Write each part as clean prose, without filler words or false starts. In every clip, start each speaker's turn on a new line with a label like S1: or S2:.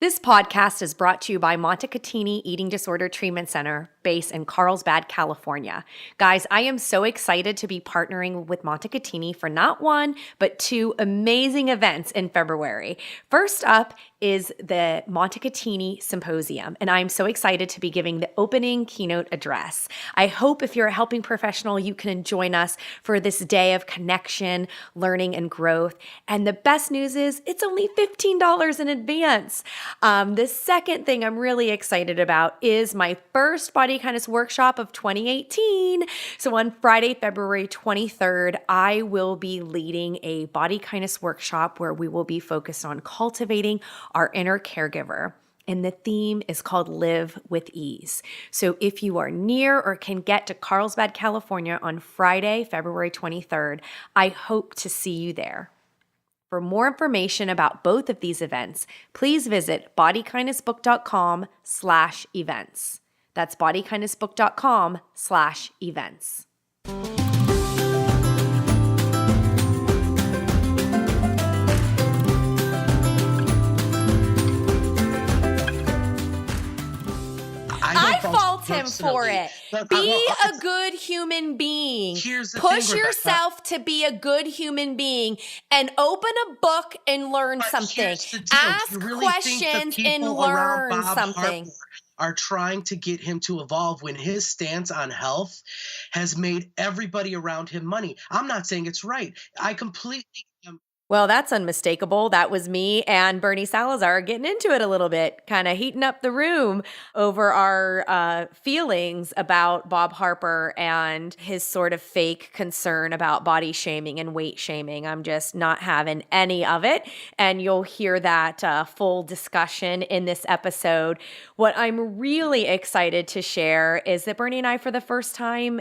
S1: This podcast is brought to you by Montecatini Eating Disorder Treatment Center, based in Carlsbad, California. Guys, I am so excited to be partnering with Montecatini for not one, but two amazing events in February. First up is the Montecatini Symposium, and I'm so excited to be giving the opening keynote address. I hope if you're a helping professional, you can join us for this day of connection, learning, and growth. And the best news is it's only $15 in advance. The second thing I'm really excited about is my first Body Kindness workshop of 2018. So on Friday, February 23rd, I will be leading a Body Kindness workshop where we will be focused on cultivating our inner caregiver. And the theme is called Live with Ease. So if you are near or can get to Carlsbad, California on Friday, February 23rd, I hope to see you there. For more information about both of these events, please visit bodykindnessbook.com/events. That's bodykindnessbook.com/events. I fault him for it. Be a good human being. Push yourself to be a good human being and open a book and learn something. Ask questions and learn something.
S2: Are trying to get him to evolve when his stance on health has made everybody around him money. I'm not saying it's right. I completely am.
S1: Well, that's unmistakable. That was me and Bernie Salazar getting into it a little bit, kind of heating up the room over our feelings about Bob Harper and his sort of fake concern about body shaming and weight shaming. I'm just not having any of it. And you'll hear that full discussion in this episode. What I'm really excited to share is that Bernie and I, for the first time,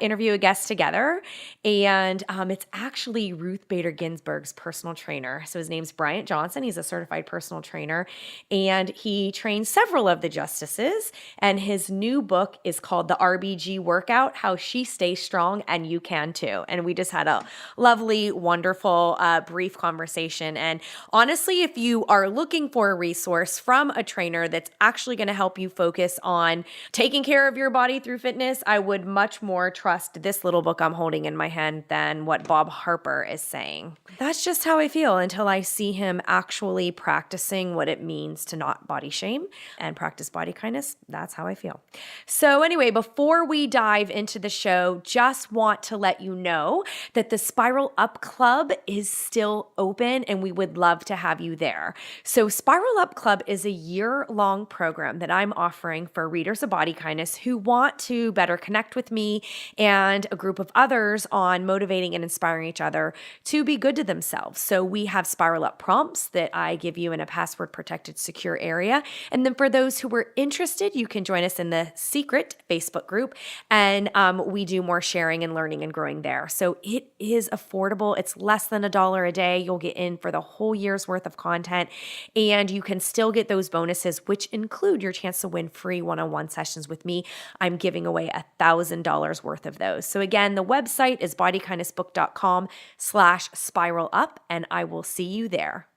S1: interview a guest together. And it's actually Ruth Bader Ginsburg's personal trainer. So his name's Bryant Johnson. He's a certified personal trainer, and he trains several of the justices. And his new book is called The RBG Workout, How She Stays Strong and You Can Too. And we just had a lovely, wonderful, brief conversation. And honestly, if you are looking for a resource from a trainer that's actually going to help you focus on taking care of your body through fitness, I would much more trust this little book I'm holding in my hand than what Bob Harper is saying. That's just how I feel until I see him actually practicing what it means to not body shame and practice body kindness. That's how I feel. So anyway, before we dive into the show, just want to let you know that the Spiral Up Club is still open and we would love to have you there. So Spiral Up Club is a year-long program that I'm offering for readers of Body Kindness who want to better connect with me and a group of others on motivating and inspiring each other to be good to themselves. So we have Spiral Up prompts that I give you in a password-protected, secure area. And then for those who are interested, you can join us in the secret Facebook group, and we do more sharing and learning and growing there. So it is affordable. It's less than $1 a day. You'll get in for the whole year's worth of content, and you can still get those bonuses, which include your chance to win free one-on-one sessions with me. I'm giving away $1,000 worth of those. So again, the website is bodykindnessbook.com/spiral up, and I will see you there.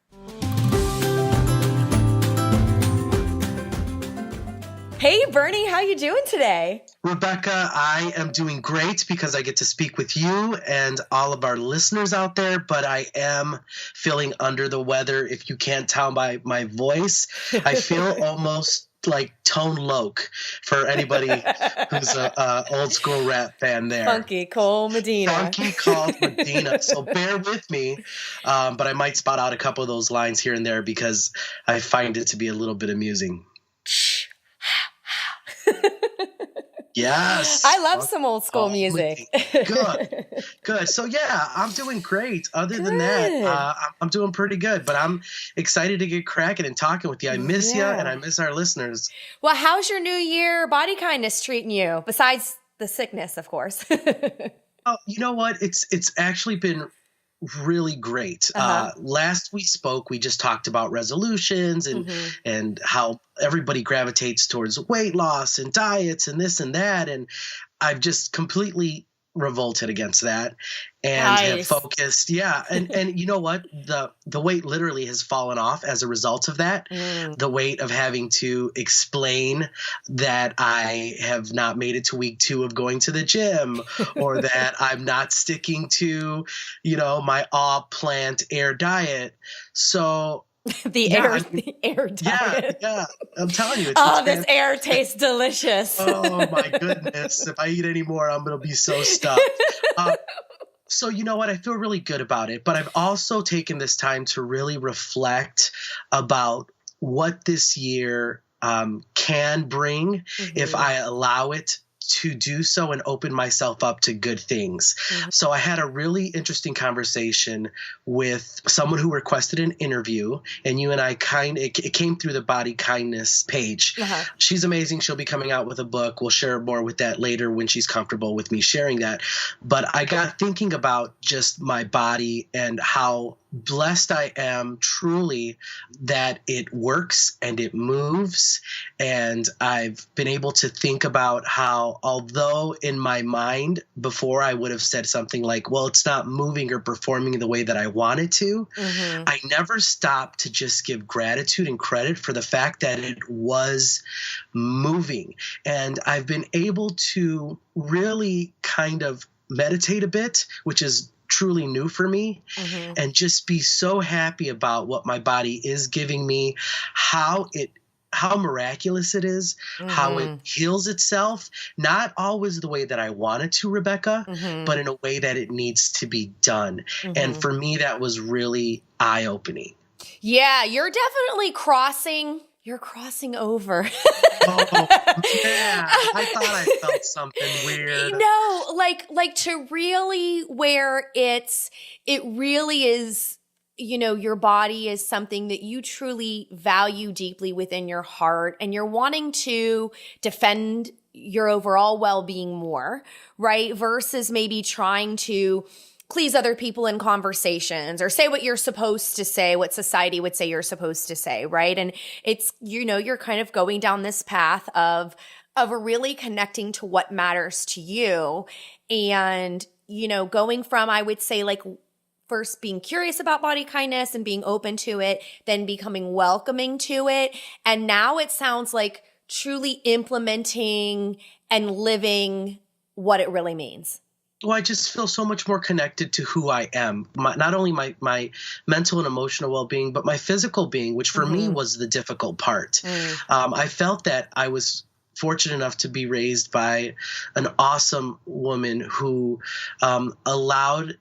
S1: Hey, Bernie, how you doing today?
S2: Rebecca, I am doing great because I get to speak with you and all of our listeners out there, but I am feeling under the weather. If you can't tell by my voice, I feel almost like Tone Loc for anybody who's a old school rap fan there.
S1: Funky Cole Medina.
S2: Funky Cole Medina. So bear with me, but I might spot out a couple of those lines here and there because I find it to be a little bit amusing. Yes.
S1: I love some old school music.
S2: Good. So yeah, I'm doing great. Other than that, I'm doing pretty good, but I'm excited to get cracking and talking with you. I miss you and I miss our listeners.
S1: Well, how's your new year Body Kindness treating you? Besides the sickness, of course.
S2: Oh, you know what? It's actually been really great. Last we spoke, we just talked about resolutions and how everybody gravitates towards weight loss and diets and this and that. And I've just completely revolted against that and have
S1: Nice.
S2: focused. Yeah. And you know what? The weight literally has fallen off as a result of that. The weight of having to explain that I have not made it to week 2 of going to the gym, or that I'm not sticking to, my all plant air diet. So
S1: The air diet.
S2: yeah. I'm telling you.
S1: This air tastes delicious.
S2: Oh my goodness. If I eat any more, I'm going to be so stuffed. So you know what? I feel really good about it, but I've also taken this time to really reflect about what this year can bring if I allow it to do so and open myself up to good things. So I had a really interesting conversation with someone who requested an interview, and you and I it came through the Body Kindness page. She's amazing. She'll be coming out with a book. We'll share more with that later when she's comfortable with me sharing that. But I got thinking about just my body and how blessed I am truly that it works and it moves. And I've been able to think about how, although in my mind before I would have said something like, well, it's not moving or performing the way that I wanted to, I never stopped to just give gratitude and credit for the fact that it was moving. And I've been able to really kind of meditate a bit, which is truly new for me, and just be so happy about what my body is giving me, how miraculous it is, how it heals itself, not always the way that I want it to, Rebecca, but in a way that it needs to be done. And for me, that was really eye-opening.
S1: Yeah, you're definitely crossing over.
S2: Oh, yeah. I thought I felt something weird.
S1: No, like to really where it really is, your body is something that you truly value deeply within your heart, and you're wanting to defend your overall well-being more, right? Versus maybe trying to please other people in conversations or say what you're supposed to say, what society would say you're supposed to say, right? And it's, you're kind of going down this path of really connecting to what matters to you, and, going from, I would say, like, first being curious about body kindness and being open to it, then becoming welcoming to it. And now it sounds like truly implementing and living what it really means.
S2: Well, I just feel so much more connected to who I am, not only my mental and emotional well-being, but my physical being, which for me was the difficult part. I felt that I was fortunate enough to be raised by an awesome woman who allowed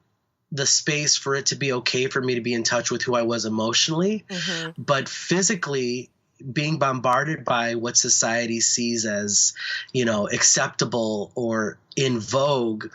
S2: the space for it to be okay for me to be in touch with who I was emotionally, but physically being bombarded by what society sees as, acceptable or in vogue,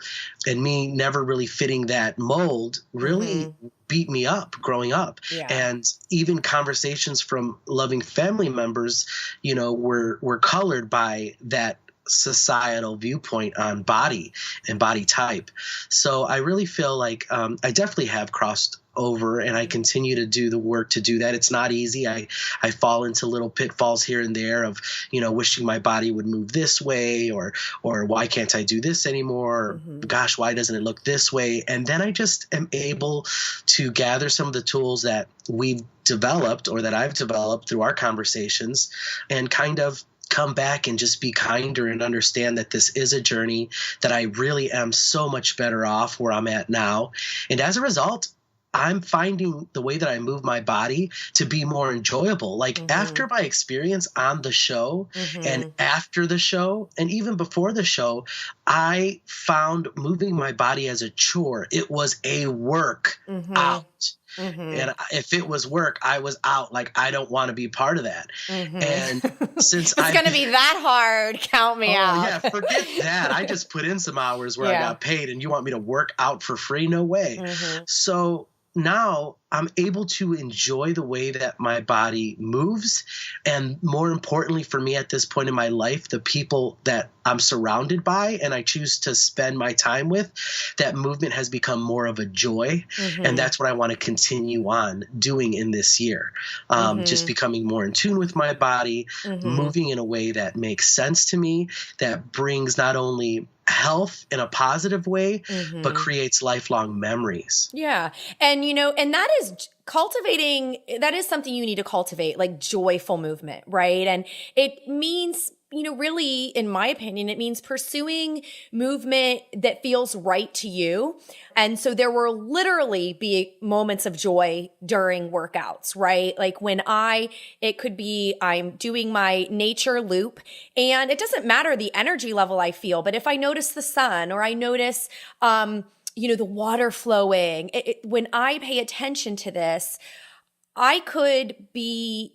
S2: and me never really fitting that mold really beat me up growing up. Yeah. And even conversations from loving family members, were colored by that societal viewpoint on body and body type. So I really feel like I definitely have crossed over, and I continue to do the work to do that. It's not easy. I fall into little pitfalls here and there of, wishing my body would move this way, or why can't I do this anymore? Or, gosh, why doesn't it look this way? And then I just am able to gather some of the tools that we've developed, or that I've developed through our conversations, and kind of come back and just be kinder and understand that this is a journey, that I really am so much better off where I'm at now. And as a result, I'm finding the way that I move my body to be more enjoyable. Like after my experience on the show and after the show and even before the show, I found moving my body as a chore. It was a work out. And if it was work, I was out. Like, I don't want to be part of that. And since
S1: it's going to be that hard, count me out.
S2: Yeah, forget that. I just put in some hours where I got paid, and you want me to work out for free? No way. So now I'm able to enjoy the way that my body moves. And more importantly for me at this point in my life, the people that I'm surrounded by and I choose to spend my time with, that movement has become more of a joy. And that's what I want to continue on doing in this year. Just becoming more in tune with my body, moving in a way that makes sense to me, that brings not only health in a positive way, but creates lifelong memories.
S1: Yeah. And, and that is cultivating, that is something you need to cultivate, like joyful movement, right? And it means, really, in my opinion, it means pursuing movement that feels right to you. And so there will literally be moments of joy during workouts, right? Like it could be I'm doing my nature loop and it doesn't matter the energy level I feel, but if I notice the sun or I notice, the water flowing, when I pay attention to this, I could be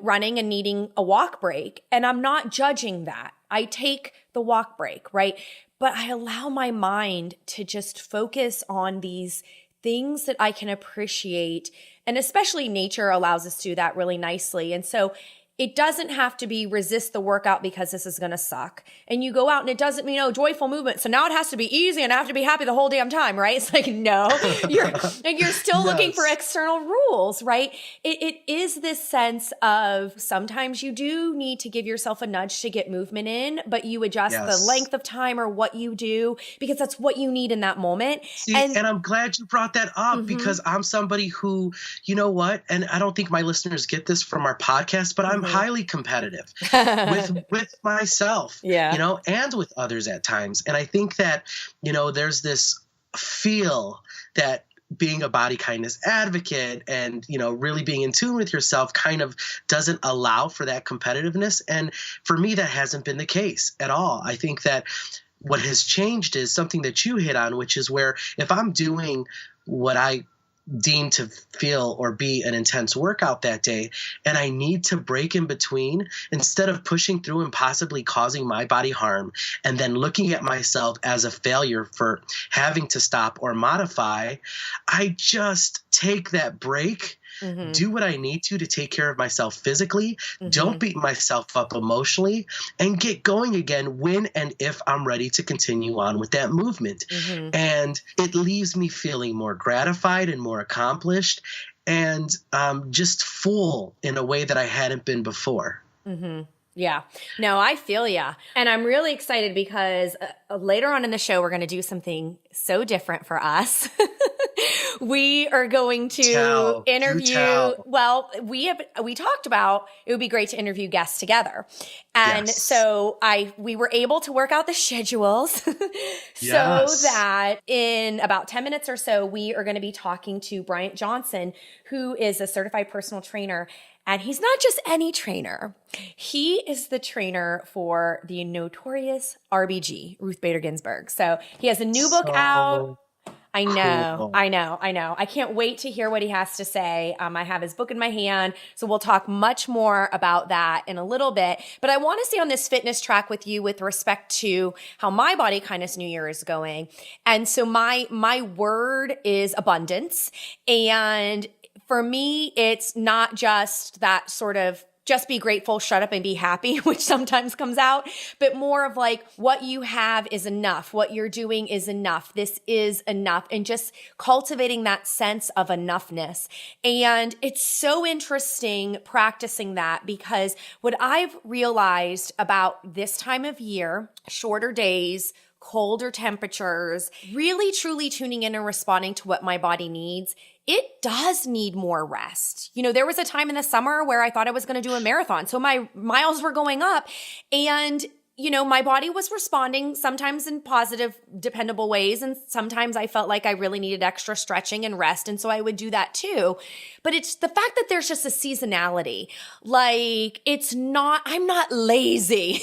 S1: running and needing a walk break. And I'm not judging that. I take the walk break, right? But I allow my mind to just focus on these things that I can appreciate. And especially nature allows us to do that really nicely. And so it doesn't have to be resist the workout because this is going to suck. And you go out and it doesn't mean, joyful movement. So now it has to be easy and I have to be happy the whole damn time, right? It's like, no, you're still looking for external rules, right? It is this sense of sometimes you do need to give yourself a nudge to get movement in, but you adjust the length of time or what you do because that's what you need in that moment.
S2: See, and I'm glad you brought that up because I'm somebody who, you know what? And I don't think my listeners get this from our podcast, but I'm highly competitive with myself, and with others at times. And I think that, there's this feel that being a body kindness advocate and, really being in tune with yourself kind of doesn't allow for that competitiveness. And for me, that hasn't been the case at all. I think that what has changed is something that you hit on, which is where if I'm doing what I deem to feel or be an intense workout that day, and I need to break in between, instead of pushing through and possibly causing my body harm and then looking at myself as a failure for having to stop or modify, I just take that break, do what I need to take care of myself physically, don't beat myself up emotionally, and get going again when and if I'm ready to continue on with that movement. And it leaves me feeling more gratified and more accomplished and just full in a way that I hadn't been before.
S1: Yeah. No, I feel ya. And I'm really excited because later on in the show, we're going to do something so different for us. We are going to interview. Well, we talked about it would be great to interview guests together. And so we were able to work out the schedules so that in about 10 minutes or so, we are going to be talking to Bryant Johnson, who is a certified personal trainer. And he's not just any trainer. He is the trainer for the notorious RBG, Ruth Bader Ginsburg. So he has a new book out. I know, cool. I know. I can't wait to hear what he has to say. I have his book in my hand, so we'll talk much more about that in a little bit. But I want to stay on this fitness track with you with respect to how my Body Kindness New Year is going. And so my word is abundance. And for me, it's not just that sort of just be grateful, shut up and be happy, which sometimes comes out, but more of like what you have is enough. What you're doing is enough. This is enough. And just cultivating that sense of enoughness. And it's so interesting practicing that because what I've realized about this time of year, shorter days, colder temperatures, really truly tuning in and responding to what my body needs, it does need more rest. There was a time in the summer where I thought I was going to do a marathon. So my miles were going up and, my body was responding sometimes in positive, dependable ways. And sometimes I felt like I really needed extra stretching and rest. And so I would do that too. But it's the fact that there's just a seasonality. Like I'm not lazy.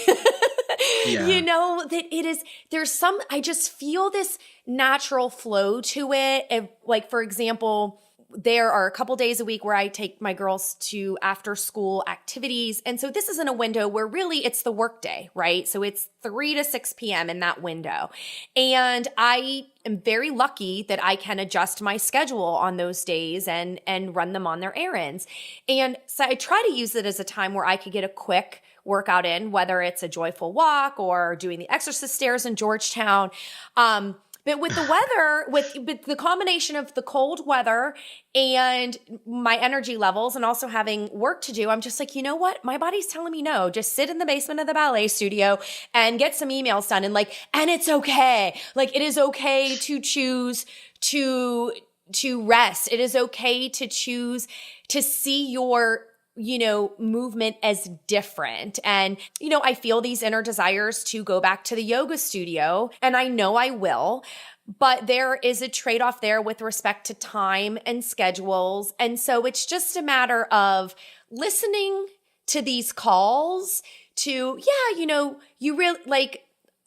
S1: That I just feel this natural flow to it. Like, for example, there are a couple days a week where I take my girls to after school activities. And so this is in a window where really it's the work day, right? So it's 3 to 6 p.m. in that window. And I am very lucky that I can adjust my schedule on those days and run them on their errands. And so I try to use it as a time where I could get a quick workout in, whether it's a joyful walk or doing the exercise stairs in Georgetown. But with the weather, with the combination of the cold weather and my energy levels and also having work to do, I'm just like, you know what? My body's telling me no. Just sit in the basement of the ballet studio and get some emails done. And it's okay. Like, it is okay to choose to rest. It is okay to choose to see your movement as different. And, I feel these inner desires to go back to the yoga studio, and I know I will, but there is a trade-off there with respect to time and schedules. And so it's just a matter of listening to these calls to, you really, like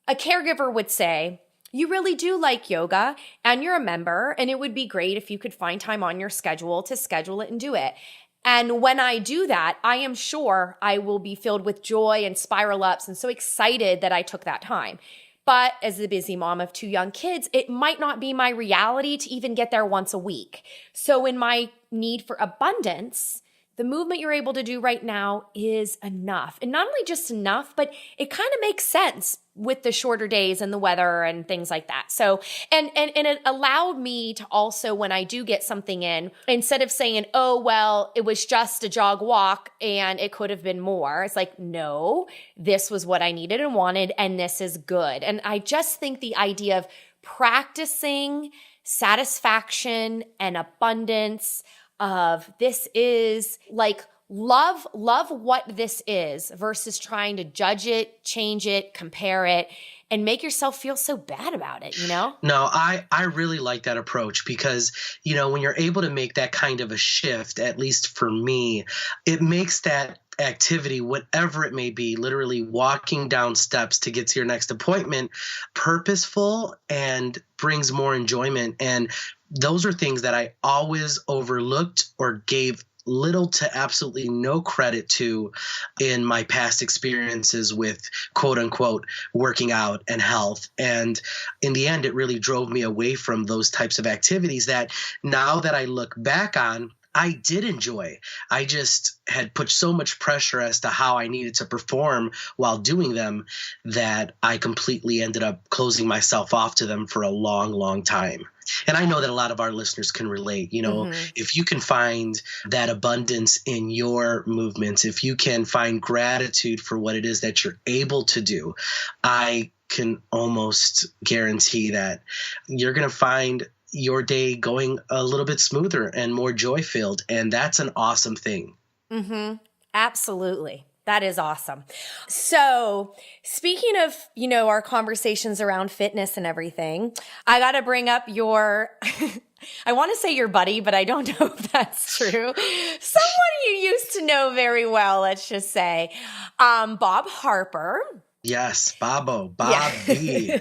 S1: a caregiver would say, you really do like yoga and you're a member, and it would be great if you could find time on your schedule to schedule it and do it. And when I do that, I am sure I will be filled with joy and spiral ups and so excited that I took that time. But as the busy mom of 2 young kids, it might not be my reality to even get there once a week. So in my need for abundance, the movement you're able to do right now is enough. And not only just enough, but it kind of makes sense with the shorter days and the weather and things like that. So, and it allowed me to also, when I do get something in, instead of saying, oh, well, it was just a jog walk and it could have been more, it's like, no, this was what I needed and wanted, and this is good. And I just think the idea of practicing satisfaction and abundance of this is like, love what this is versus trying to judge it, change it, compare it, and make yourself feel so bad about it, No,
S2: I really like that approach because, when you're able to make that kind of a shift, at least for me, it makes that activity, whatever it may be, literally walking down steps to get to your next appointment, purposeful and brings more enjoyment. And those are things that I always overlooked or gave little to absolutely no credit to in my past experiences with quote unquote working out and health. And in the end, it really drove me away from those types of activities that now that I look back on, I did enjoy. I just had put so much pressure as to how I needed to perform while doing them that I completely ended up closing myself off to them for a long, long time. And I know that a lot of our listeners can relate. If you can find that abundance in your movements, if you can find gratitude for what it is that you're able to do, I can almost guarantee that you're going to find your day going a little bit smoother and more joy-filled. And that's an awesome thing.
S1: Mm-hmm. Absolutely. That is awesome. So speaking of, our conversations around fitness and everything, I got to bring up your, I want to say your buddy, but I don't know if that's true. Someone you used to know very well, let's just say, Bob Harper.
S2: Yes, Bob B.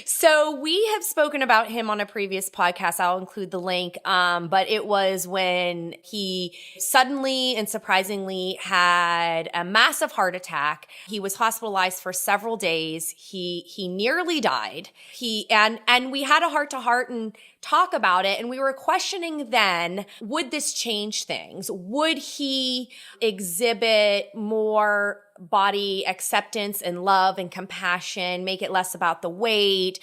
S1: So we have spoken about him on a previous podcast. I'll include the link. But it was when he suddenly and surprisingly had a massive heart attack. He was hospitalized for several days. He nearly died. And we had a heart-to-heart and talk about it. And we were questioning then, would this change things? Would he exhibit more body acceptance and love and compassion, make it less about the weight,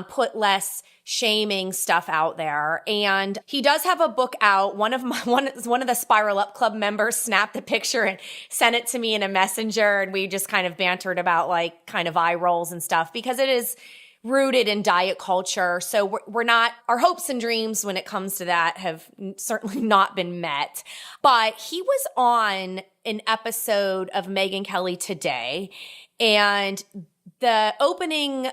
S1: put less shaming stuff out there? And he does have a book out. One of the Spiral Up Club members snapped the picture and sent it to me in a messenger. And we just kind of bantered about like kind of eye rolls and stuff because it is rooted in diet culture. So we're not, our hopes and dreams when it comes to that have certainly not been met. But he was on an episode of Megyn Kelly Today, and the opening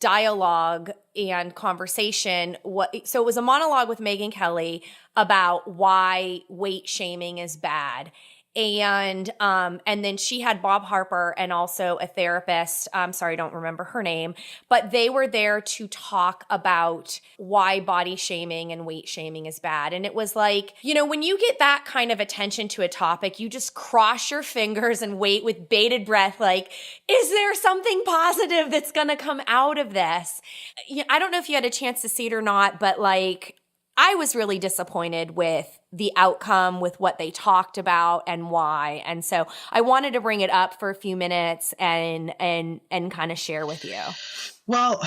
S1: dialogue and conversation, so it was a monologue with Megyn Kelly about why weight shaming is bad. And then she had Bob Harper and also a therapist. I'm sorry, I don't remember her name, but they were there to talk about why body shaming and weight shaming is bad. And it was like, when you get that kind of attention to a topic, you just cross your fingers and wait with bated breath, like, is there something positive that's going to come out of this? I don't know if you had a chance to see it or not, but like, I was really disappointed with the outcome, with what they talked about and why. And so I wanted to bring it up for a few minutes and kind of share with you.
S2: Well,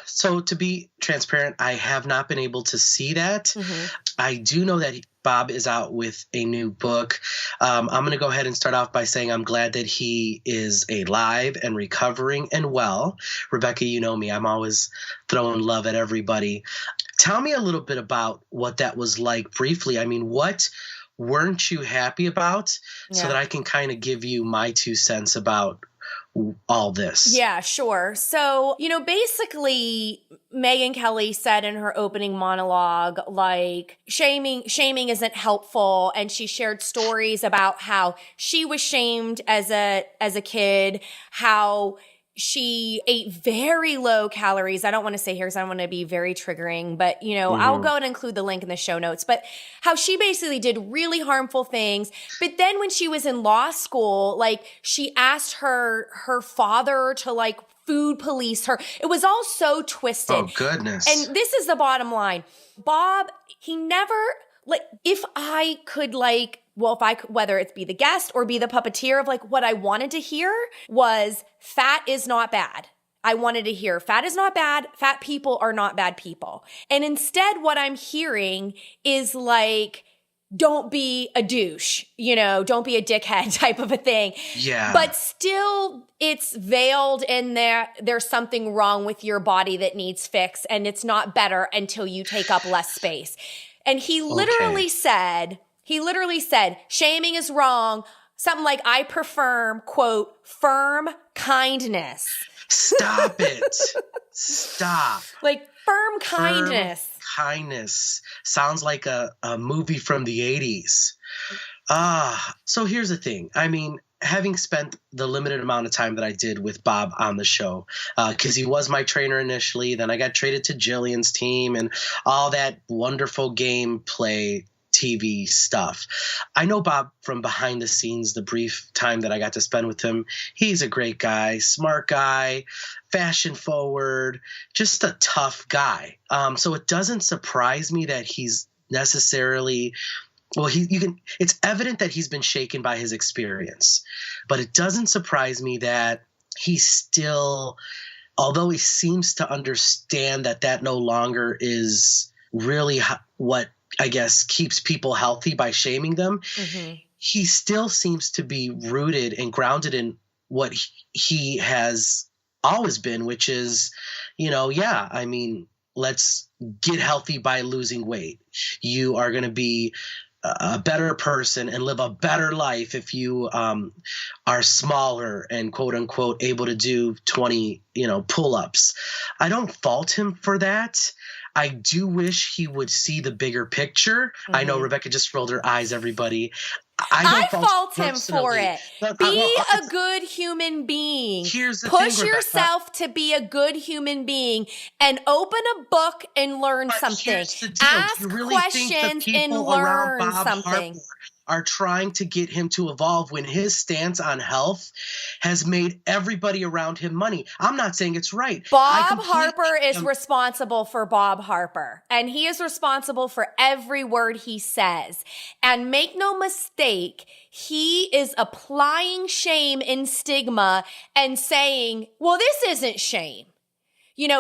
S2: so to be transparent, I have not been able to see that. Mm-hmm. I do know that Bob is out with a new book. I'm going to go ahead and start off by saying I'm glad that he is alive and recovering and well. Rebecca, you know me. I'm always throwing love at everybody. Tell me a little bit about what that was like briefly. I mean, what weren't you happy about so that I can kind of give you my 2 cents about all this?
S1: Yeah, sure. So, basically Megyn Kelly said in her opening monologue, like shaming isn't helpful. And she shared stories about how she was shamed as a kid, how she ate very low calories. I don't want to say here because I don't want to be very triggering, but I'll go and include the link in the show notes, but how she basically did really harmful things. But then when she was in law school, like she asked her father to like food police her. It was all so twisted.
S2: Oh goodness.
S1: And this is the bottom line. Bob, he never, like, if I could like, well, whether it's be the guest or be the puppeteer of like what I wanted to hear was fat is not bad. I wanted to hear fat is not bad. Fat people are not bad people. And instead what I'm hearing is like, don't be a douche, don't be a dickhead type of a thing.
S2: Yeah.
S1: But still it's veiled in there's something wrong with your body that needs fixed and it's not better until you take up less space. And he literally said, shaming is wrong. Something like, I prefer, quote, firm kindness.
S2: Stop it. Stop.
S1: Like firm kindness.
S2: Firm kindness. Sounds like a movie from the 80s. So here's the thing. I mean, having spent the limited amount of time that I did with Bob on the show, because he was my trainer initially, then I got traded to Jillian's team and all that wonderful gameplay TV stuff. I know Bob from behind the scenes, the brief time that I got to spend with him. He's a great guy, smart guy, fashion forward, just a tough guy. So it doesn't surprise me that he's necessarily it's evident that he's been shaken by his experience, but it doesn't surprise me that he's still, although he seems to understand that no longer is really what I guess keeps people healthy by shaming them. Mm-hmm. He still seems to be rooted and grounded in what he has always been, which is, I mean, let's get healthy by losing weight. You are going to be a better person and live a better life if you are smaller and quote unquote able to do 20, pull-ups. I don't fault him for that. I do wish he would see the bigger picture. Mm-hmm. I know Rebecca just rolled her eyes, everybody.
S1: I fault him for it. Be a good human being. Push yourself to be a good human being and open a book and learn something. Ask questions and learn something.
S2: Are trying to get him to evolve when his stance on health has made everybody around him money. I'm not saying it's right.
S1: Bob Harper is responsible for Bob Harper, and he is responsible for every word he says. And make no mistake, he is applying shame and stigma and saying, well, this isn't shame.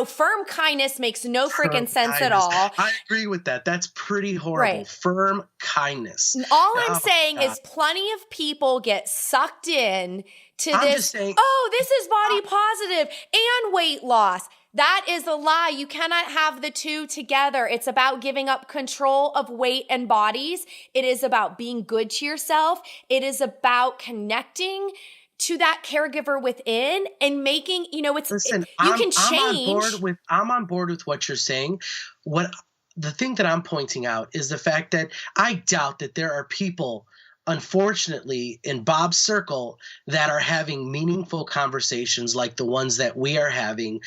S1: Firm kindness makes no freaking sense at all.
S2: I agree with that. That's pretty horrible. Right. Firm kindness.
S1: All I'm saying is plenty of people get sucked in to this. This is body positive and weight loss. That is a lie. You cannot have the two together. It's about giving up control of weight and bodies. It is about being good to yourself. It is about connecting to that caregiver within and making,
S2: Listen,
S1: you can change.
S2: I'm on board with what you're saying. The thing that I'm pointing out is the fact that I doubt that there are people unfortunately, in Bob's circle that are having meaningful conversations like the ones that we are having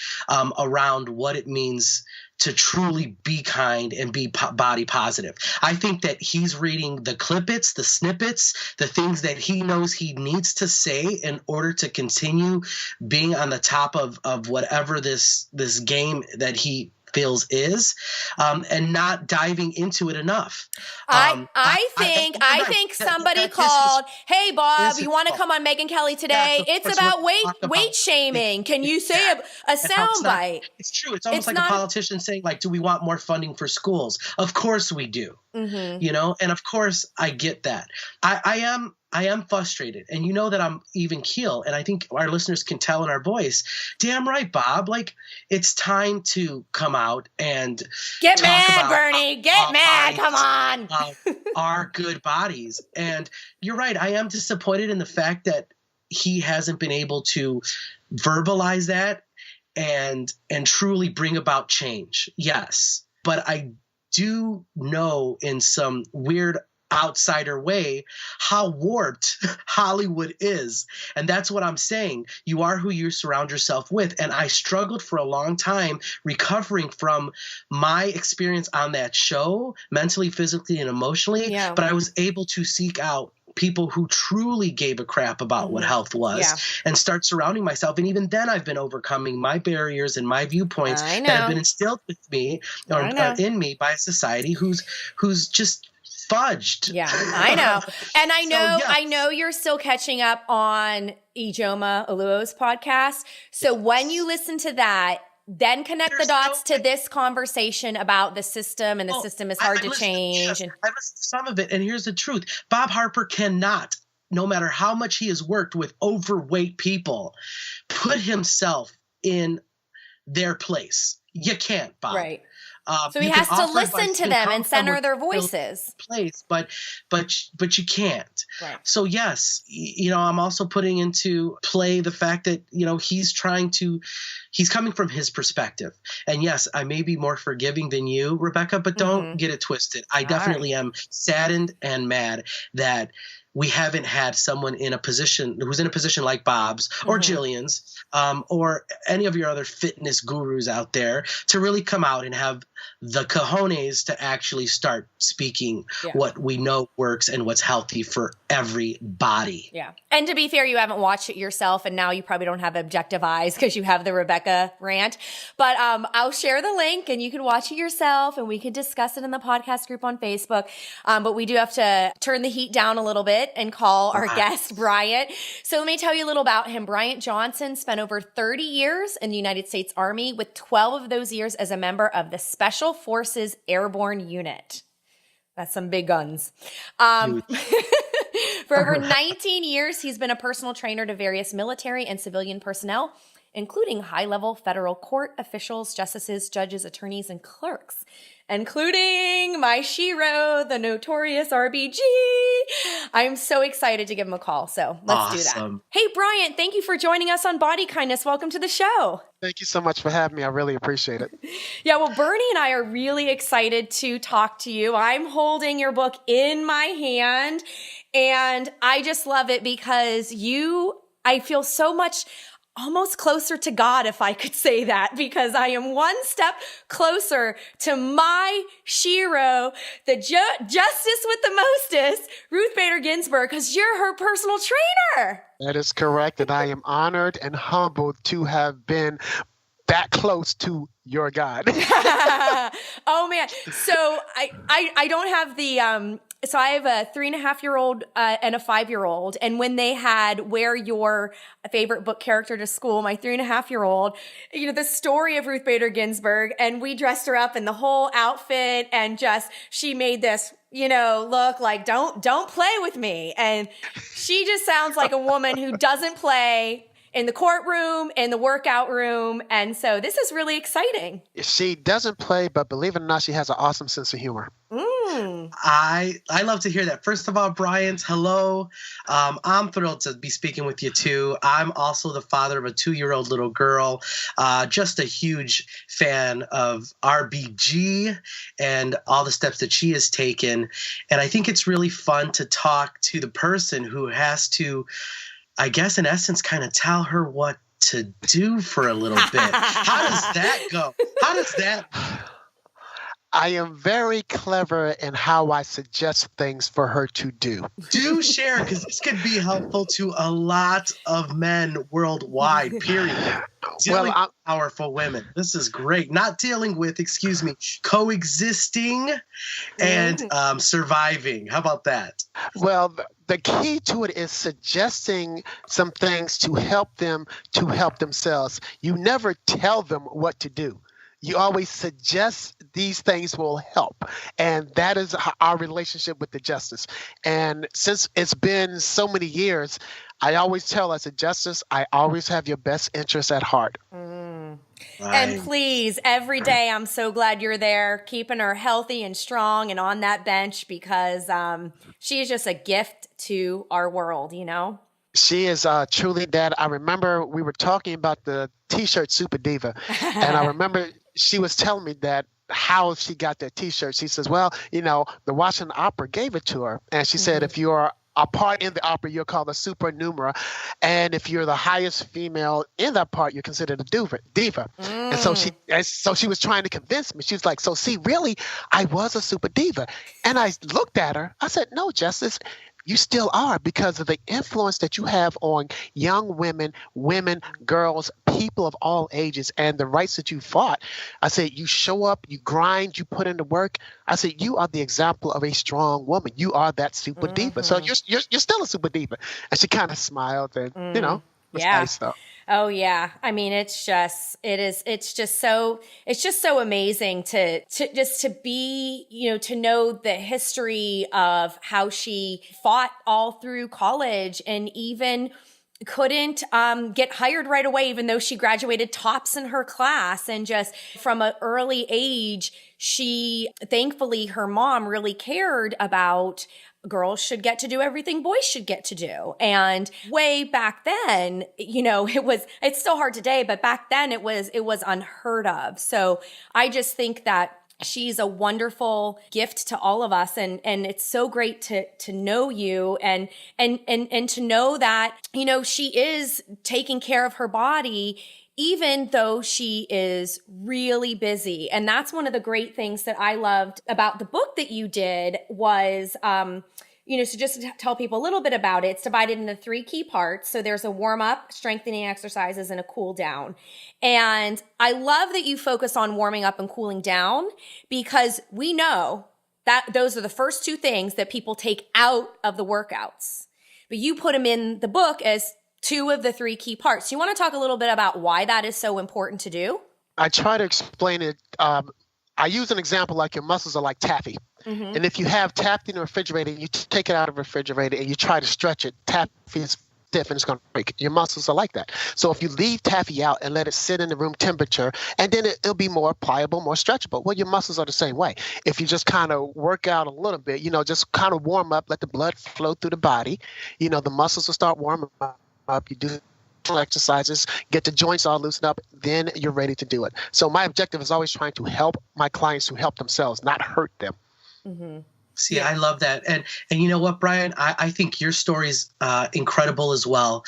S2: around what it means to truly be kind and be body positive. I think that he's reading the clippets, the snippets, the things that he knows he needs to say in order to continue being on the top of whatever this game that he feels is, and not diving into it enough.
S1: I think somebody called, "Hey Bob, you want to come on Megyn Kelly today? It's about weight shaming. Can you say a soundbite?"
S2: It's true. It's almost like a politician saying, like, "Do we want more funding for schools?" Of course we do. Mm-hmm. And of course I get that. I am frustrated, and you know that I'm even keel, and I think our listeners can tell in our voice. Damn right, Bob. Like, it's time to come out and
S1: get mad, Bernie. Get mad. Come on.
S2: Our good bodies. And you're right. I am disappointed in the fact that he hasn't been able to verbalize that and truly bring about change. Yes, but I do know in some weird outsider way how warped Hollywood is. And that's what I'm saying. You are who you surround yourself with. And I struggled for a long time recovering from my experience on that show, mentally, physically, and emotionally. Yeah. But I was able to seek out people who truly gave a crap about what health was and start surrounding myself. And even then I've been overcoming my barriers and my viewpoints that have been instilled with me or in me by a society who's just fudged.
S1: Yeah, I know. And I know you're still catching up on Ijoma Oluo's podcast. So when you listen to that, then connect the dots to this conversation about the system, and the system is hard to change.
S2: I listened to some of it, and here's the truth. Bob Harper cannot, no matter how much he has worked with overweight people, put himself in their place. You can't, Bob.
S1: Right. So he has to listen to them and center their voices.
S2: Place, but you can't.
S1: Right.
S2: So yes, I'm also putting into play the fact that he's coming from his perspective. And yes, I may be more forgiving than you, Rebecca, but don't get it twisted. I definitely am saddened and mad that we haven't had someone who's in a position like Bob's or Jillian's or any of your other fitness gurus out there to really come out and have the cojones to actually start speaking what we know works and what's healthy for everybody.
S1: Yeah. And to be fair, you haven't watched it yourself, and now you probably don't have objective eyes because you have the Rebecca rant. But I'll share the link and you can watch it yourself, and we can discuss it in the podcast group on Facebook. But we do have to turn the heat down a little bit and call our guest Bryant. So let me tell you a little about him. Bryant Johnson spent over 30 years in the United States Army, with 12 of those years as a member of the Special Forces Airborne Unit. That's some big guns. For over 19 years, he's been a personal trainer to various military and civilian personnel, including high-level federal court officials, justices, judges, attorneys, and clerks, including my shero, the notorious RBG. I'm so excited to give him a call, so let's do that. Hey, Bryant, thank you for joining us on Body Kindness. Welcome to the show.
S3: Thank you so much for having me. I really appreciate it.
S1: Yeah, well, Bernie and I are really excited to talk to you. I'm holding your book in my hand, and I just love it because I feel so much almost closer to God, if I could say that, because I am one step closer to my shero, the justice with the mostest, Ruth Bader Ginsburg, because you're her personal trainer.
S3: That is correct, and I am honored and humbled to have been that close to your God.
S1: Oh man! So I don't have the So I have a 3.5-year-old and a 5-year-old, and when they had wear your favorite book character to school, my 3.5-year-old, the story of Ruth Bader Ginsburg, and we dressed her up in the whole outfit, and she made this look like don't play with me, and she just sounds like a woman who doesn't play in the courtroom, in the workout room. And so this is really exciting.
S3: She doesn't play, but believe it or not, she has an awesome sense of humor.
S2: I love to hear that. First of all, Bryant, hello. I'm thrilled to be speaking with you too. I'm also the father of a 2-year-old little girl. Just a huge fan of RBG and all the steps that she has taken. And I think it's really fun to talk to the person who has to, I guess, in essence, kind of tell her what to do for a little bit. How does that go? How does that?
S3: I am very clever in how I suggest things for her to do.
S2: Do share, because this could be helpful to a lot of men worldwide, period. Dealing with powerful women. This is great. Not dealing with, coexisting and surviving. How about that?
S3: Well, the key to it is suggesting some things to help them to help themselves. You never tell them what to do. You always suggest these things will help. And that is our relationship with the justice. And since it's been so many years, I always tell as a justice, I always have your best interests at heart.
S2: Right.
S1: And please, every day, I'm so glad you're there, keeping her healthy and strong and on that bench, because she is just a gift to our world, you know?
S3: She is truly that. I remember we were talking about the T-shirt Super Diva. And I remember she was telling me that how she got that T-shirt. She says, well, the Washington Opera gave it to her. And she said, if you're a part in the opera, you're called a supernumera. And if you're the highest female in that part, you're considered a diva. And so she was trying to convince me. She was like, so see, really, I was a super diva. And I looked at her. I said, no, Justice, you still are, because of the influence that you have on young women, girls, people of all ages, and the rights that you fought. I said, you show up, you grind, you put in the work. I said, you are the example of a strong woman. You are that super diva. So you're still a super diva. And she kind of smiled and, it was nice though.
S1: Oh yeah. I mean, it's just so amazing to be, to know the history of how she fought all through college and even couldn't get hired right away, even though she graduated tops in her class. And just from an early age, thankfully, her mom really cared about girls should get to do everything boys should get to do. And way back then, it's still hard today, but back then it was unheard of. So I just think that she's a wonderful gift to all of us. And it's so great to know you and to know that, she is taking care of her body, even though she is really busy. And that's one of the great things that I loved about the book that you did was, so just to tell people a little bit about it, it's divided into 3 key parts. So there's a warm up, strengthening exercises, and a cool down. And I love that you focus on warming up and cooling down, because we know that those are the first 2 things that people take out of the workouts. But you put them in the book as 2 of the 3 key parts. You want to talk a little bit about why that is so important to do?
S3: I try to explain it. I use an example like your muscles are like taffy. And if you have taffy in the refrigerator, you take it out of the refrigerator and you try to stretch it, taffy is stiff and it's going to break. Your muscles are like that. So if you leave taffy out and let it sit in the room temperature, and then it'll be more pliable, more stretchable. Well, your muscles are the same way. If you just kind of work out a little bit, just kind of warm up, let the blood flow through the body, the muscles will start warming up. You do exercises, get the joints all loosened up, then you're ready to do it. So my objective is always trying to help my clients to help themselves, not hurt them.
S2: See, I love that. And you know what, Brian? I think your story's incredible as well.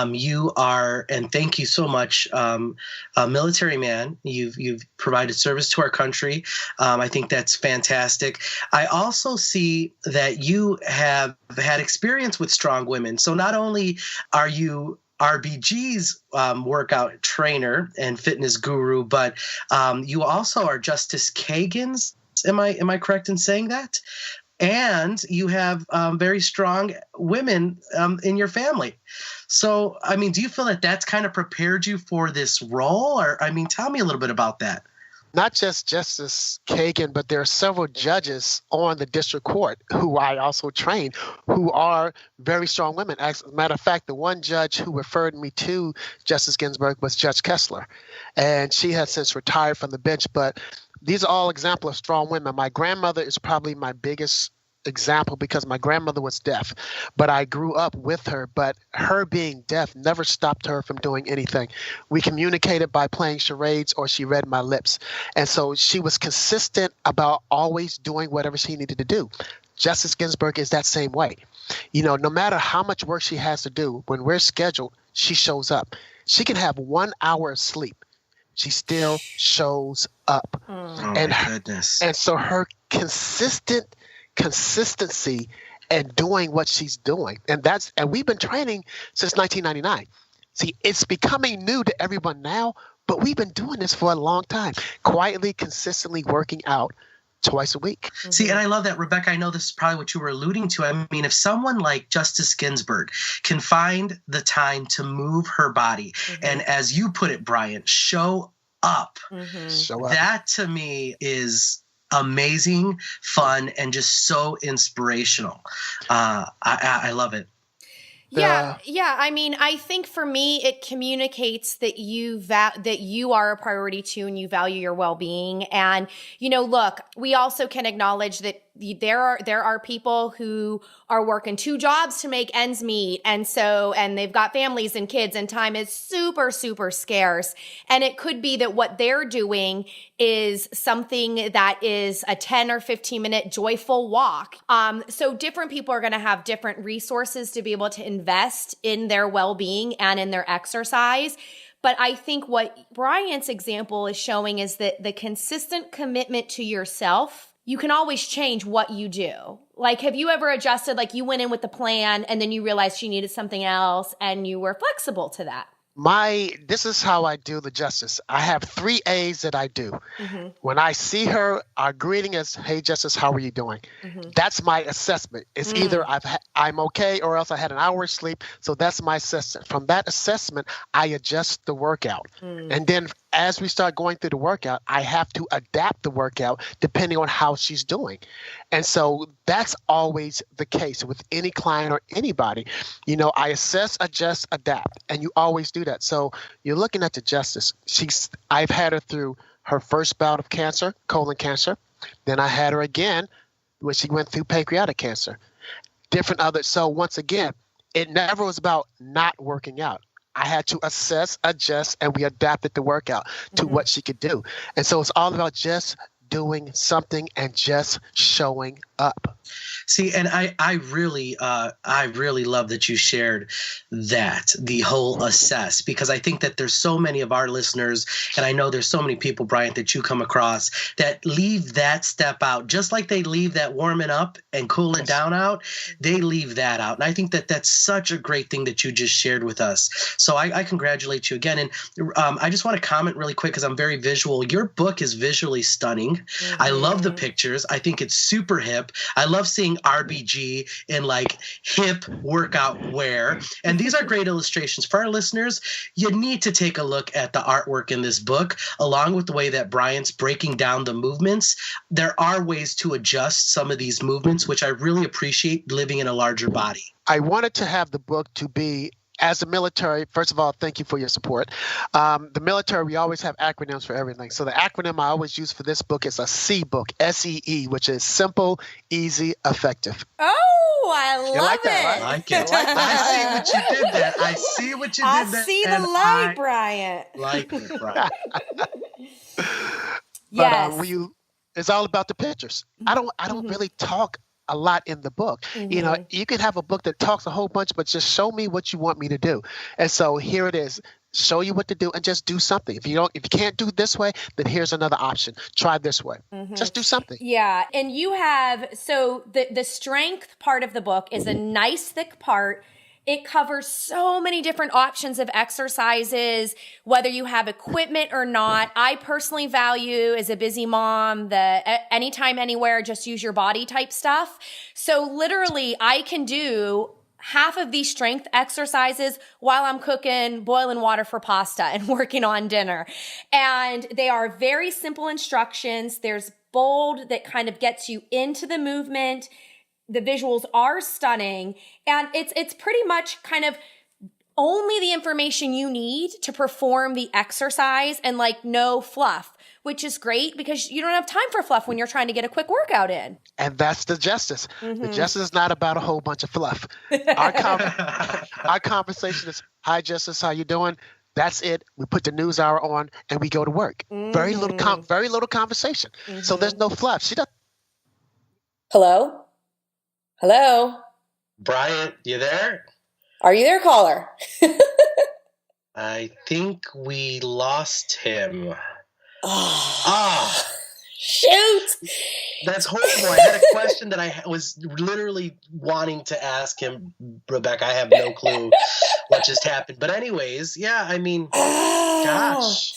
S2: You are, and thank you so much, a military man. You've provided service to our country. I think that's fantastic. I also see that you have had experience with strong women. So not only are you RBG's workout trainer and fitness guru, but you also are Justice Kagan's. Am I correct in saying that? And you have very strong women in your family. So, do you feel that that's kind of prepared you for this role? Or, tell me a little bit about that.
S3: not just Justice Kagan, but there are several judges on the district court who I also train who are very strong women. As a matter of fact, the one judge who referred me to Justice Ginsburg was Judge Kessler, and she has since retired from the bench. But these are all examples of strong women. My grandmother is probably my biggest example because my grandmother was deaf, but I grew up with her. But her being deaf never stopped her from doing anything. We communicated by playing charades, or she read my lips. And so she was consistent about always doing whatever she needed to do. Justice Ginsburg is that same way. No matter how much work she has to do, when we're scheduled, she shows up. She can have 1 hour of sleep. She still shows up.
S2: Oh my goodness.
S3: And so her consistency and doing what she's doing. And we've been training since 1999. See, it's becoming new to everyone now, but we've been doing this for a long time, quietly, consistently working out twice a week.
S2: See, and I love that, Rebecca. I know this is probably what you were alluding to. I mean, if someone like Justice Ginsburg can find the time to move her body, and as you put it, Bryant, show up, that to me is amazing, fun, and just so inspirational. I love it.
S1: Yeah. I mean, I think for me, it communicates that you are a priority too, and you value your well-being. And look, we also can acknowledge that there are people who are working 2 jobs to make ends meet, and they've got families and kids, and time is super, super scarce. And it could be that what they're doing is something that is a 10 or 15 minute joyful walk. So different people are going to have different resources to be able to invest in their well-being and in their exercise. But I think what Bryant's example is showing is that the consistent commitment to yourself, you can always change what you do. Like, have you ever adjusted, like you went in with the plan and then you realized you needed something else and you were flexible to that?
S3: This is how I do the Justice. I have 3 A's that I do. When I see her, our greeting is, "Hey, Justice, how are you doing?" That's my assessment. It's either I'm okay or else I had an hour's sleep. So that's my assessment. From that assessment, I adjust the workout. And then as we start going through the workout, I have to adapt the workout depending on how she's doing. And so that's always the case with any client or anybody. I assess, adjust, adapt, and you always do that. So you're looking at the Justice. I've had her through her first bout of cancer, colon cancer. Then I had her again when she went through pancreatic cancer. Different others. So once again, it never was about not working out. I had to assess, adjust, and we adapted the workout to what she could do. And so it's all about just doing something and just showing up.
S2: See, and I really love that you shared that, the whole assess, because I think that there's so many of our listeners, and I know there's so many people, Bryant, that you come across that leave that step out, just like they leave that warming up and cooling down out, they leave that out. And I think that that's such a great thing that you just shared with us. So I congratulate you again. And I just want to comment really quick because I'm very visual. Your book is visually stunning. I love the pictures. I think it's super hip. I love seeing RBG in like hip workout wear. And these are great illustrations. For our listeners, you need to take a look at the artwork in this book, along with the way that Bryant's breaking down the movements. There are ways to adjust some of these movements, which I really appreciate living in a larger body.
S3: I wanted to have the book to be, as a military, first of all, thank you for your support. The military, we always have acronyms for everything. So the acronym I always use for this book is a C book, SEE, which is simple, easy, effective.
S1: Oh, I love
S3: You like
S1: it.
S3: that, right?
S2: I like it. I see what you did there. I see what you
S1: I
S2: did there.
S1: see the
S2: and
S1: light,
S2: I
S1: Bryant.
S2: like it, Bryant.
S1: Yes.
S3: But it's all about the pictures. I don't really talk a lot in the book. You know, you can have a book that talks a whole bunch, but just show me what you want me to do. And so here it is. Show you what to do and just do something. If you can't do it this way, then here's another option. Try this way. Just do something.
S1: Yeah. And you have, so the strength part of the book is a nice thick part. It covers so many different options of exercises, whether you have equipment or not. I personally value, as a busy mom, the anytime, anywhere, just use your body type stuff. So literally I can do half of these strength exercises while I'm cooking, boiling water for pasta and working on dinner. And they are very simple instructions. There's bold that kind of gets you into the movement. The visuals are stunning. And it's pretty much kind of only the information you need to perform the exercise and like no fluff, which is great because you don't have time for fluff when you're trying to get a quick workout in.
S3: And that's the justice. The justice is not about a whole bunch of fluff. Our conversation is, hi, Justice, how you doing? That's it. We put the news hour on and we go to work. Very little conversation. So there's no fluff. She does.
S1: Hello? Hello?
S2: Bryant, you there?
S1: Are you there, caller?
S2: I think we lost him.
S1: Shoot!
S2: That's horrible. I had a question that I was literally wanting to ask him, Rebecca. I have no clue what just happened. But anyways, yeah, I mean, gosh,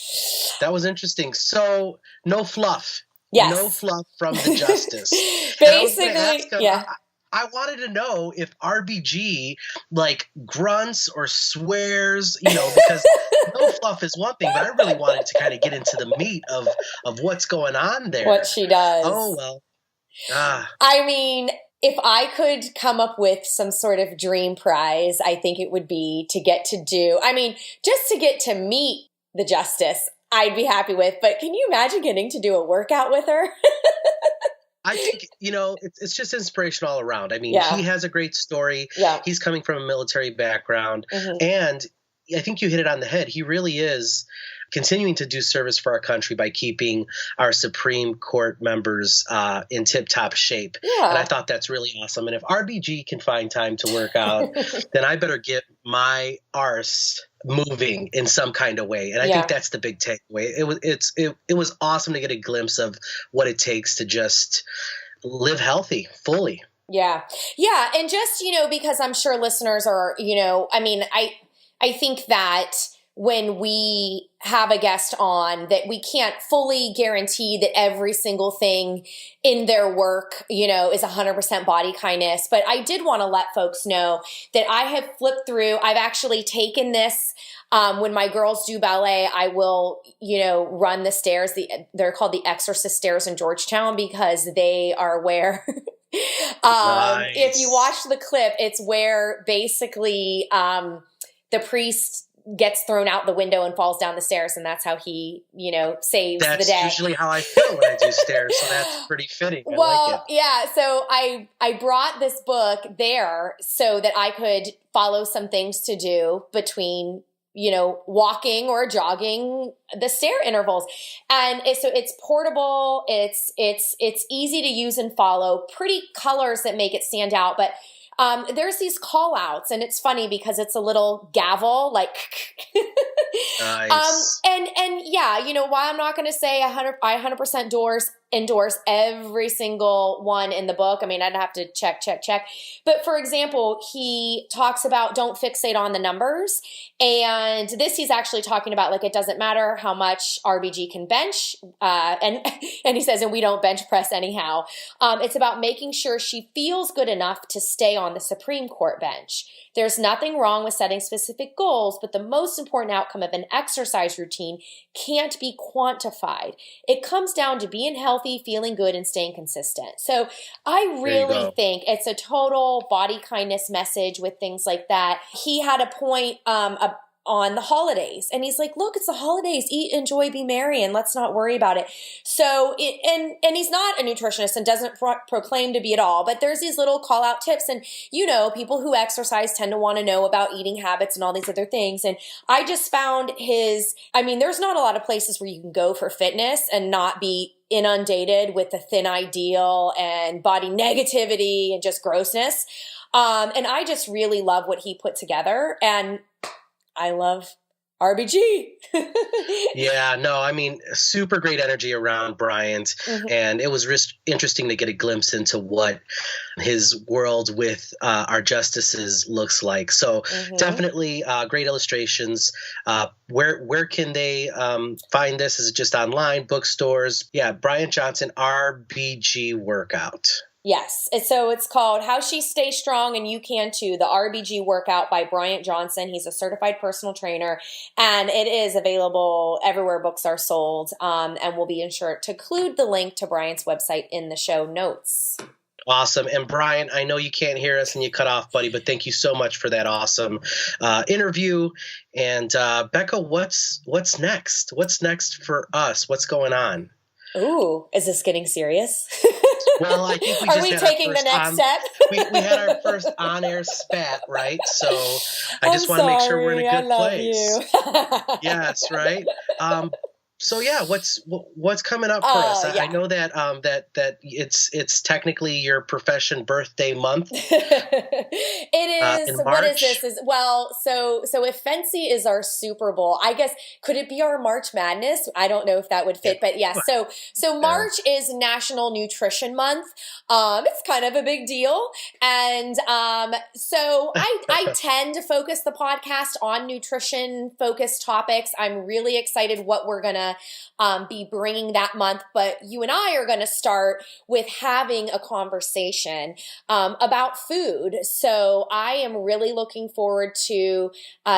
S2: that was interesting. So no fluff.
S1: Yes.
S2: No fluff from the justice.
S1: Basically, yeah.
S2: I wanted to know if RBG like grunts or swears, because no fluff is one thing, but I really wanted to kind of get into the meat of what's going on there.
S1: What she does.
S2: Oh, well.
S1: I mean, if I could come up with some sort of dream prize, I think it would be to get to do, just to get to meet the justice, I'd be happy with. But can you imagine getting to do a workout with her?
S2: I think, it's just inspirational all around. I mean, He has a great story.
S1: Yeah.
S2: He's coming from a military background. And I think you hit it on the head. He really is continuing to do service for our country by keeping our Supreme Court members in tip-top shape.
S1: Yeah.
S2: And I thought that's really awesome. And if RBG can find time to work out, then I better get my arse moving in some kind of way. And I think that's the big takeaway. It was awesome to get a glimpse of what it takes to just live healthy fully.
S1: Yeah. Yeah. And just, because I'm sure listeners are, I think that when we have a guest on, that we can't fully guarantee that every single thing in their work, is 100% body kindness. But I did want to let folks know that I have flipped through. I've actually taken this. When my girls do ballet, I will, run the stairs. They're called the Exorcist stairs in Georgetown because they are where,
S2: Nice.
S1: If you watch the clip, it's where basically the priest gets thrown out the window and falls down the stairs, and that's how he, saves the day.
S2: That's usually how I feel when I do stairs, so that's pretty fitting. I like it.
S1: Yeah, so I brought this book there so that I could follow some things to do between, walking or jogging the stair intervals. And so it's portable, it's easy to use and follow, pretty colors that make it stand out, but there's these call outs, and it's funny because it's a little gavel, like,
S2: nice.
S1: And yeah, while I'm not going to say I 100% endorse every single one in the book. I'd have to check. But for example, he talks about don't fixate on the numbers. And this he's actually talking about, like, it doesn't matter how much RBG can bench. And he says, and we don't bench press anyhow. It's about making sure she feels good enough to stay on the Supreme Court bench. There's nothing wrong with setting specific goals, but the most important outcome of an exercise routine can't be quantified. It comes down to being healthy, feeling good, and staying consistent. So I really think it's a total body kindness message with things like that. He had a point on the holidays, and he's like, look, it's the holidays, eat, enjoy, be merry, and let's not worry about it. So and he's not a nutritionist and doesn't proclaim to be at all, but there's these little call out tips, and people who exercise tend to want to know about eating habits and all these other things. And I just found there's not a lot of places where you can go for fitness and not be inundated with the thin ideal and body negativity and just grossness. And I just really love what he put together, and I love RBG.
S2: Yeah, no, super great energy around Bryant. And it was interesting to get a glimpse into what his world with our justices looks like. So definitely great illustrations. Where can they find this? Is it just online, bookstores? Yeah, Bryant Johnson, RBG Workout.
S1: Yes. And so it's called How She Stays Strong and You Can Too, the RBG Workout by Bryant Johnson. He's a certified personal trainer, and it is available everywhere books are sold. And we'll be sure to include the link to Bryant's website in the show notes.
S2: Awesome. And Brian, I know you can't hear us and you cut off, buddy, but thank you so much for that awesome interview. And Becca, what's next? What's next for us? What's going on?
S1: Ooh, is this getting serious?
S2: Well, I think we
S1: Are
S2: just
S1: we
S2: had
S1: taking the next step?
S2: we had our first on-air spat, right? So I just want to make sure we're in a good place.
S1: You.
S2: Yes, right. So yeah, what's coming up for us?
S1: Yeah.
S2: I know that that it's technically your profession birthday month.
S1: It is.
S2: In
S1: What is
S2: March.
S1: this? So if Fancy is our Super Bowl, I guess could it be our March Madness? I don't know if that would fit, but yeah. So March is National Nutrition Month. It's kind of a big deal, and so I tend to focus the podcast on nutrition focused topics. I'm really excited what we're gonna be bringing that month, but you and I are going to start with having a conversation about food. So I am really looking forward to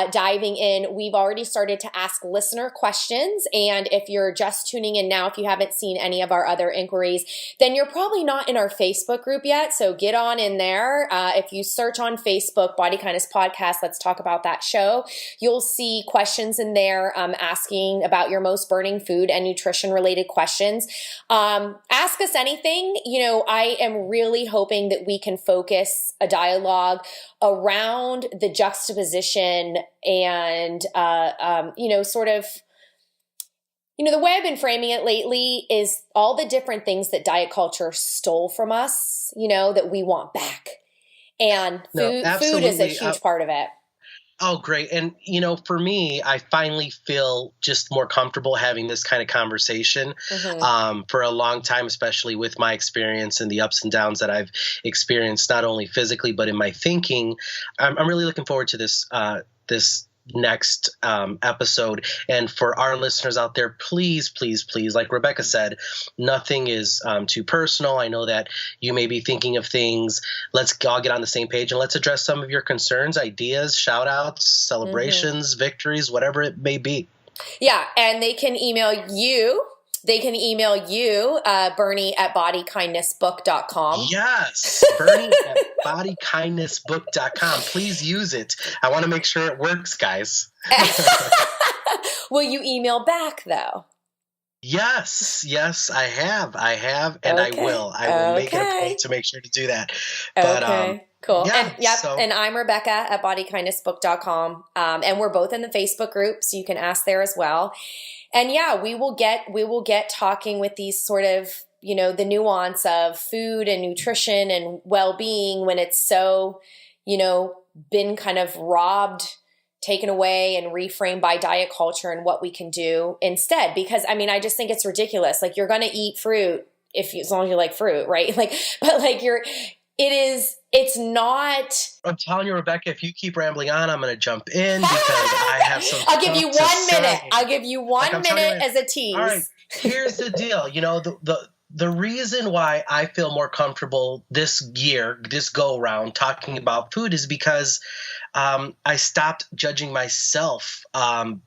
S1: diving in. We've already started to ask listener questions, and if you're just tuning in now, if you haven't seen any of our other inquiries, then you're probably not in our Facebook group yet, so get on in there. If you search on Facebook, Body Kindness Podcast, let's talk about that show, you'll see questions in there asking about your most burning food and nutrition related questions. Ask us anything. I am really hoping that we can focus a dialogue around the juxtaposition and, sort of, the way I've been framing it lately is all the different things that diet culture stole from us, that we want back. And food is a huge part of it.
S2: Oh, great. And, for me, I finally feel just more comfortable having this kind of conversation for a long time, especially with my experience and the ups and downs that I've experienced, not only physically, but in my thinking. I'm really looking forward to this next episode. And for our listeners out there, please, like Rebecca said, nothing is too personal. I know that you may be thinking of things. Let's all get on the same page and let's address some of your concerns, ideas, shout outs, celebrations, victories, whatever it may be.
S1: Yeah. And they can email you. Bernie at bodykindnessbook.com.
S2: Yes, Bernie at bodykindnessbook.com. Please use it. I want to make sure it works, guys.
S1: Will you email back, though?
S2: Yes, I have, and okay. I will make it a point to make sure to do that. But,
S1: cool.
S2: Yeah,
S1: and I'm Rebecca at bodykindnessbook.com. And we're both in the Facebook group, so you can ask there as well. And yeah, we will get talking with these sort of, the nuance of food and nutrition and well-being when it's so, been kind of robbed, taken away and reframed by diet culture and what we can do instead. Because I just think it's ridiculous. Like, you're going to eat fruit as long as you like fruit, right? It's not.
S2: I'm telling you, Rebecca, if you keep rambling on, I'm going to jump in because I have some.
S1: I'll give you 1 minute. I'll give you one minute as a tease.
S2: All right. Here's the deal. The reason why I feel more comfortable this go around talking about food is because I stopped judging myself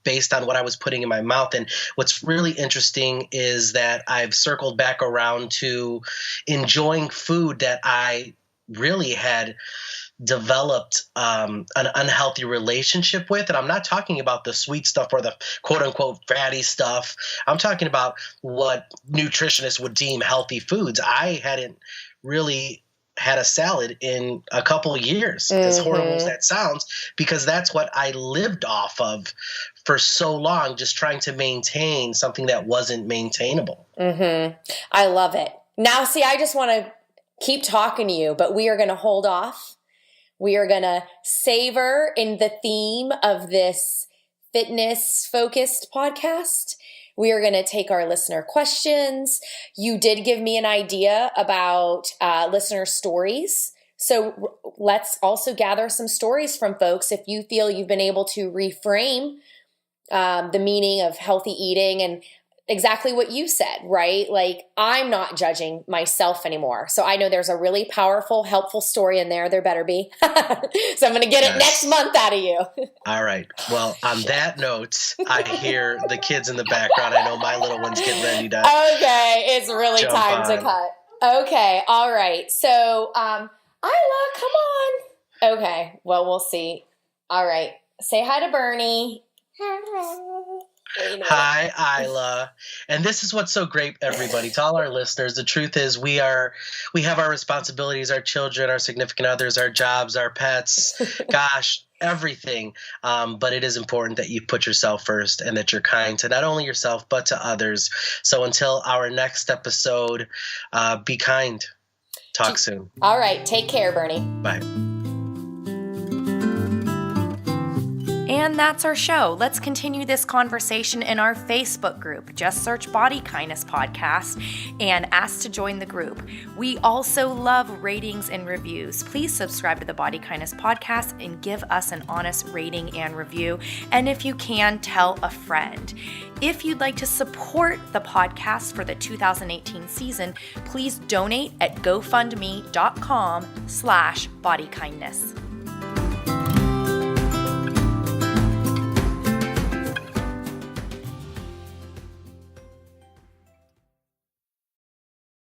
S2: based on what I was putting in my mouth. And what's really interesting is that I've circled back around to enjoying food that I really had developed an unhealthy relationship with. And I'm not talking about the sweet stuff or the quote unquote fatty stuff. I'm talking about what nutritionists would deem healthy foods. I hadn't really had a salad in a couple of years, as horrible as that sounds, because that's what I lived off of for so long, just trying to maintain something that wasn't maintainable.
S1: I love it. Now, see, I just want to keep talking to you, but we are going to hold off. We are going to savor in the theme of this fitness-focused podcast. We are going to take our listener questions. You did give me an idea about listener stories. So let's also gather some stories from folks. If you feel you've been able to reframe the meaning of healthy eating, and exactly what you said, right? Like, I'm not judging myself anymore. So I know there's a really powerful, helpful story in there. There better be. So I'm going to get it next month out of you.
S2: All right. Well, on that note, I hear the kids in the background. I know my little one's getting ready to.
S1: Okay. It's really
S2: jump
S1: time
S2: on.
S1: to cut. Okay. All right. So, Isla, come on. Okay. Well, we'll see. All right. Say hi to Bernie.
S2: Hi, Isla. And this is what's so great, everybody. To all our listeners, the truth is we have our responsibilities, our children, our significant others, our jobs, our pets, gosh, everything. But it is important that you put yourself first and that you're kind to not only yourself, but to others. So until our next episode, be kind. Talk soon.
S1: All right. Take care, Bernie.
S2: Bye.
S1: And that's our show. Let's continue this conversation in our Facebook group. Just search Body Kindness Podcast and ask to join the group. We also love ratings and reviews. Please subscribe to the Body Kindness Podcast and give us an honest rating and review. And if you can, tell a friend. If you'd like to support the podcast for the 2018 season, please donate at gofundme.com/bodykindness.